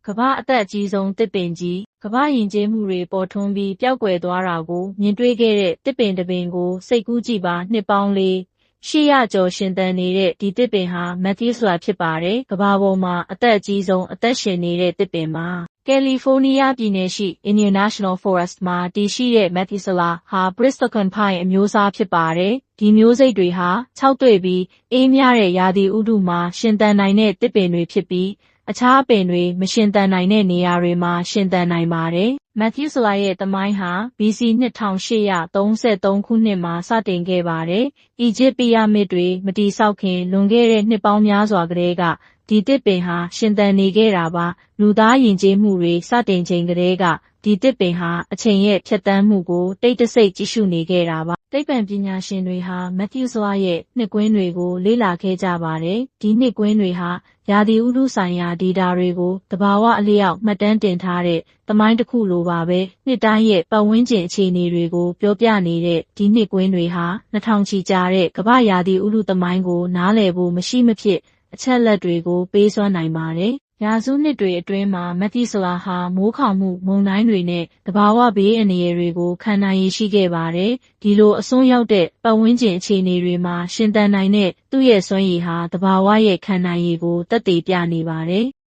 ကမ္ဘာအသက်အကြီးဆုံးသစ်ပင်ကြီးကမ္ဘာယဉ်ကျေးမှုတွေပေါ်ထွန်းပြီးပျောက်ကွယ်သွားတာကိုမြင်တွေ့ခဲ့တဲ့သစ်ပင်တစ်ပင်ကိုစိတ်ကူးကြည့်ပါနှစ်ပေါင်း800ကျော်ရှင်သန်နေတဲ့ဒီသစ်ပင်ဟာ Methuselah ဖြစ်ပါတယ်။ကမ္ဘာပေါ်မှာအသက်အကြီးဆုံးအသက်ရှင်နေတဲ့သစ်ပင်ပါ။ကယ်လီဖိုးနီးယားပြည်နယ်ရှိ Indian National Forest မှာတည်ရှိတဲ့ Methuselah ဟာ Bristlecone Pine အမျိုးအစားဖြစ်ပါတယ်။ဒီမျိုးစိတ်တွေဟာခြောက်သွေ့ပြီးအေးမြတဲ့ရာသီဥတုမှာရှင်သန်နိုင်တဲ့သစ်ပင်တွေဖြစ်ပြီးအခြားပင်တွေမရှင်သန်နိုင်တဲ့နေရာတွေမှာရှင်သန်နိုင်ပါတယ်။ Methuselah ရဲ့သမိုင်းဟာ BC 2833ခုနှစ်မှာစတင်ခဲ့ပါတယ်။အီဂျစ်ပီရာမစ်တွေမတည်ဆောက်ခင်လွန်ခဲ့တဲ့နှစ်ပေါင်းများစွာကတည်းကဒီသစ်ပင်ဟာရှင်သန်နေခဲ့တာပါ။လူသားယဉ်ကျေးမှုတွေစတင်ချိန်ကတည်းကဒီသစ်ပင်ဟာအချိန်ရဲ့ဖြတ်သန်းမှုကိုတိတ်တဆိတ်ကြည့်ရှုနေခဲ့တာပါ။သိပ္ပံပညာရှင်တွေဟာ Methuselah ရဲ့နှစ်ကွင်းတွေကိုလေ့လာခဲ့ကြပါတယ်။ဒီနှစ်ကွင်းတွေဟာရာသီဥတုဆိုင်ရာဒေတာတွေကိုသဘာဝအလျောက်မှတ်တမ်းတင်ထားတဲ့သမိုင်းတစ်ခုလိုပါပဲ။နှစ်တိုင်းရဲ့ပတ်ဝန်းကျင်အခြေအနေတွေကိုပြောပြနေတဲ့ဒီနှစ်ကွင်းတွေဟာ2000ချီကြာတဲ့ကမ္ဘာရာသီဥတုသမိုင်းကိုနားလည်ဖို့မရှိမဖြစ်အချက်လက်တွေကိုပေးစွမ်းနိုင်ပါတယ်။ရာစုနှစ်တွေအတွင်းမှာ Methuselah ဟာမိုးခေါင်မှုမုန်တိုင်းတွေနဲ့သဘာဝဘေးအန္တရာယ်တွေကိုခံနိုင်ရရှိခဲ့ပါတယ်။ဒီလိုအစွန်းရောက်တဲ့ပတ်ဝန်းကျင်အခြေအနေတွေမှာရှင်သန်နိုင်တဲ့သူ့ရဲ့စွမ်းရည်ဟာသဘာဝရဲ့ခံနိုင်ရည်ကိုသက်သေပြနေပါတယ်။